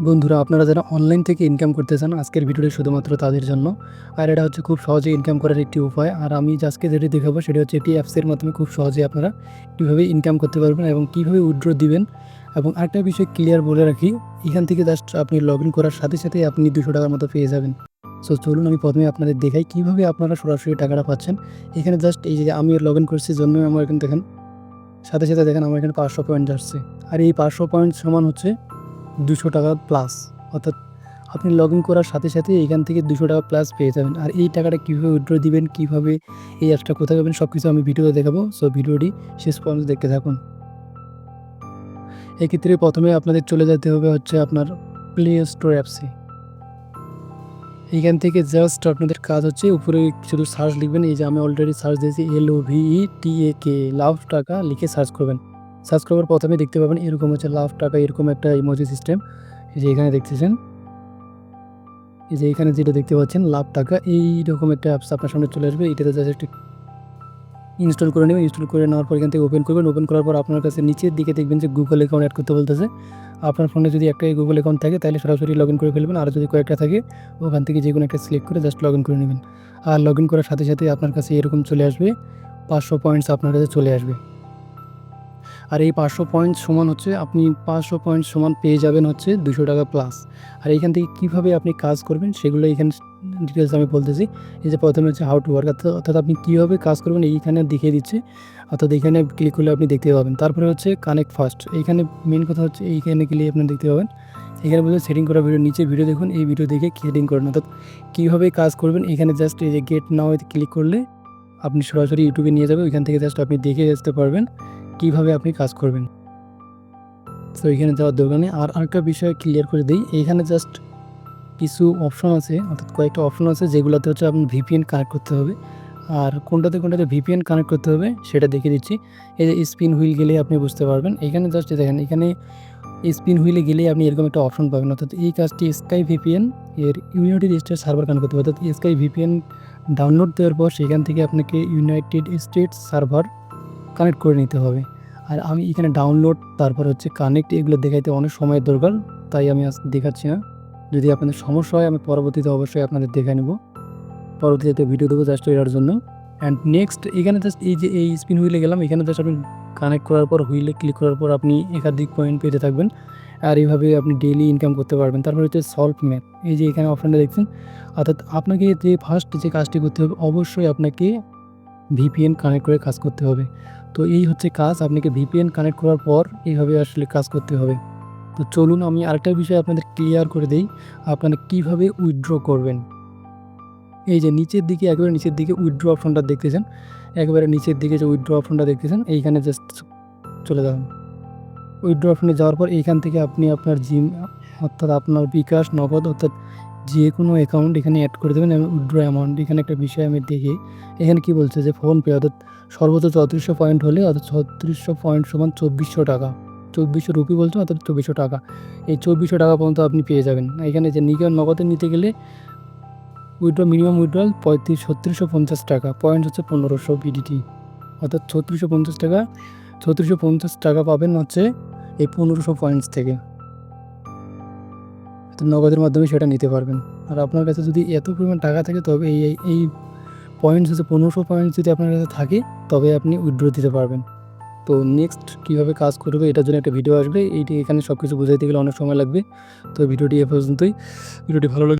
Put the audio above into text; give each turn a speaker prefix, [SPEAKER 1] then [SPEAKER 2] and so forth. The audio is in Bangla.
[SPEAKER 1] বন্ধুরা, আপনারা যারা অনলাইন থেকে ইনকাম করতে চান, আজকের ভিডিওটি শুধুমাত্র তাদের জন্য। আর এটা হচ্ছে খুব সহজে ইনকাম করার একটি উপায়। আর আমি আজকে যেটি দেখাবো সেটা হচ্ছে একটি অ্যাপসের মাধ্যমে খুব সহজে আপনারা কীভাবে ইনকাম করতে পারবেন এবং কীভাবে উইথড্র দিবেন। এবং আরেকটা বিষয় ক্লিয়ার বলে রাখি, এখান থেকে জাস্ট আপনি লগ ইন করার সাথে সাথে আপনি 200 টাকার মতো পেয়ে যাবেন। সো চলুন আমি প্রথমে আপনাদের দেখাই কীভাবে আপনারা সরাসরি টাকাটা পাচ্ছেন। এখানে জাস্ট এই যে আমি লগ ইন করছি জন্য আমার এখানে দেখেন সাথে সাথে দেখেন আমার এখানে 500 পয়েন্ট আসছে। আর এই 500 পয়েন্ট সমান হচ্ছে 200 টাকা প্লাস। অর্থাৎ আপনি লগ ইন করার সাথে সাথে এখান থেকে 200 টাকা প্লাস পেয়ে যাবেন। আর এই টাকাটা কীভাবে উইথড্র দিবেন, কীভাবে এই অ্যাপসটা কোথায় পাবেন, সব কিছু আমি ভিডিওতে দেখাবো। সো ভিডিওটি শেষ পর্যন্ত দেখতে থাকুন। এক্ষেত্রে প্রথমে আপনাদের চলে যেতে হবে হচ্ছে আপনার প্লে স্টোর অ্যাপসে। এইখান থেকে জাস্ট আপনাদের কাজ হচ্ছে উপরে শুধু সার্চ লিখবেন। এই যে আমি অলরেডি সার্চ দিয়েছি LOVETAK, লাভ টাকা লিখে সার্চ করবেন। সার্চ করার প্রথমে দেখতে পাবেন এরকম হচ্ছে লাভ টাকা, এরকম একটা ইমোজি সিস্টেম। এই যে এখানে দেখতেছেন, এই যে এখানে যেটা দেখতে পাচ্ছেন লাভ টাকা, এইরকম একটা অ্যাপস আপনার সামনে চলে আসবে। এটাতে জাস্ট একটু ইনস্টল করে নেবেন। ইনস্টল করে নেওয়ার পর এখান থেকে ওপেন করবেন। ওপেন করার পর আপনার কাছে নিচের দিকে দেখবেন যে গুগল অ্যাকাউন্ট অ্যাড করতে বলতেছে। আপনার ফোনে যদি একটাই গুগল অ্যাকাউন্ট থাকে তাহলে সরাসরি লগ ইন করে ফেলবেন। আর যদি কয়েকটা থাকে ওখান থেকে যে কোনো একটা সিলেক্ট করে জাস্ট লগ ইন করে নেবেন। আর লগ ইন করার সাথে সাথে আপনার কাছে এরকম চলে আসবে 500 পয়েন্টস আপনার কাছে চলে আসবে। আর এই 500 পয়েন্ট সমান হচ্ছে আপনি 500 পয়েন্ট সমান পেয়ে যাবেন হচ্ছে 200 টাকা প্লাস। আর এইখান থেকে কীভাবে আপনি কাজ করবেন সেগুলো এখানে ডিটেলস আমি বলতেছি। এই যে প্রথমে হচ্ছে হাউ টু ওয়ার্ক, অর্থাৎ আপনি কীভাবে কাজ করবেন এইখানে দেখিয়ে দিচ্ছে। অর্থাৎ এইখানে ক্লিক করলে আপনি দেখতে পাবেন। তারপরে হচ্ছে কানেক্ট ফার্স্ট, এইখানে মেন কথা হচ্ছে এইখানে গেলে আপনি দেখতে পাবেন। এখানে বলছে সেটিং করা ভিডিও, নিচে ভিডিও দেখুন, এই ভিডিও দেখে সেটিং করেন। অর্থাৎ কীভাবে কাজ করবেন এখানে জাস্ট এই যে গেট নাও ক্লিক করলে আপনি সরাসরি ইউটিউবে নিয়ে যাবে। ওইখান থেকে জাস্ট আপনি দেখে আসতে পারবেন কীভাবে আপনি কাজ করবেন। তো এখানে যাওয়ার দরকার নেই। আর আরেকটা বিষয় ক্লিয়ার করে দিই, এইখানে জাস্ট কিছু অপশন আছে, অর্থাৎ কয়েকটা অপশন আছে যেগুলোতে হচ্ছে আপনি VPN কানেক্ট করতে হবে। আর কোনটাতে VPN কানেক্ট করতে হবে সেটা দেখিয়ে দিচ্ছি। এই যে স্পিন হুইল গেলে আপনি বুঝতে পারবেন। এখানে জাস্ট দেখেন, এখানে স্পিন হুইলে গেলেই আপনি এরকম একটা অপশন পাবেন। অর্থাৎ এই কাজটি স্কাই VPN এর ইউনাইটেড স্টেটস সার্ভার কানেক্ট করতে হবে। অর্থাৎ স্কাই VPN ডাউনলোড দেওয়ার পর সেখান থেকে আপনাকে ইউনাইটেড স্টেটস সার্ভার কানেক্ট করে নিতে হবে। আর আমি এখানে ডাউনলোড তারপর হচ্ছে কানেক্ট এগুলো দেখাইতে অনেক সময়ের দরকার, তাই আমি আজ দেখাচ্ছি না। যদি আপনাদের সমস্যা হয় আমি পরবর্তীতে অবশ্যই আপনাদের দেখাই নেব। পরবর্তীতে ভিডিও দেবো জাস্ট এটার জন্য। অ্যান্ড নেক্সট এখানে জাস্ট এই যে এই স্পিন হুইলে গেলাম, এখানে জাস্ট আপনি কানেক্ট করার পর হুইলে ক্লিক করার পর আপনি একাধিক পয়েন্ট পেতে থাকবেন। আর এইভাবে আপনি ডেইলি ইনকাম করতে পারবেন। তারপর হচ্ছে সলভ ম্যাথ, এই যে এখানে অপশানটা দেখছেন। অর্থাৎ আপনাকে যে ফার্স্ট যে কাজটি করতে হবে, অবশ্যই আপনাকে VPN কানেক্ট করে কাজ করতে হবে। তো এই হচ্ছে কাজ, আপনাকে VPN কানেক্ট করার পর এইভাবে আসলে কাজ করতে হবে। তো চলুন আমি আরেকটা বিষয় আপনাদের ক্লিয়ার করে দেই, আপনারা কীভাবে উইথড্র করবেন। এই যে নিচের দিকে, একেবারে নিচের দিকে উইথড্র অপশনটা দেখতেছেন, একেবারে নিচের দিকে যে উইথড্র অপশনটা দেখতেছেন, এইখানে জাস্ট চলে যাবেন। উইথড্র অপশনে যাওয়ার পর এইখান থেকে আপনি আপনার অর্থাৎ আপনার বিকাশ, নগদ অর্থাৎ যে কোনো অ্যাকাউন্ট এখানে অ্যাড করে দেবেন এবং উইথড্র অ্যামাউন্ট। এখানে একটা বিষয় আমি দেখি, এখানে কি বলছে যে ফোনপে অর্থাৎ সর্বোচ্চ 3400 পয়েন্ট হলে, অর্থাৎ 3400 পয়েন্ট সমান 2400 টাকা, 2400 রুপি বলছে, অর্থাৎ 2400 টাকা। এই 2400 টাকা পর্যন্ত আপনি পেয়ে যাবেন। এখানে যে নগদে নিতে গেলে মিনিমাম উইথড্রল 3650 টাকা, পয়েন্ট হচ্ছে 1500 BDT, অর্থাৎ 3650 টাকা, 3650 টাকা পাবেন হচ্ছে এই 1500 পয়েন্টস থেকে। তো নগদের মাধ্যমে সেটা নিতে পারবেন। আর আপনার কাছে যদি এত পরিমাণ টাকা থাকে তবে এই পয়েন্টস হচ্ছে 1500 পয়েন্টস যদি আপনার কাছে থাকে তবে আপনি উইথড্র দিতে পারবেন। তো নেক্সট কীভাবে কাজ করবে এটার জন্য একটা ভিডিও আসবে, এইটি এখানে সব কিছু বুঝাইতে গেলে অনেক সময় লাগবে। তো ভিডিওটি এ পর্যন্তই। ভিডিওটি ভালো লাগবে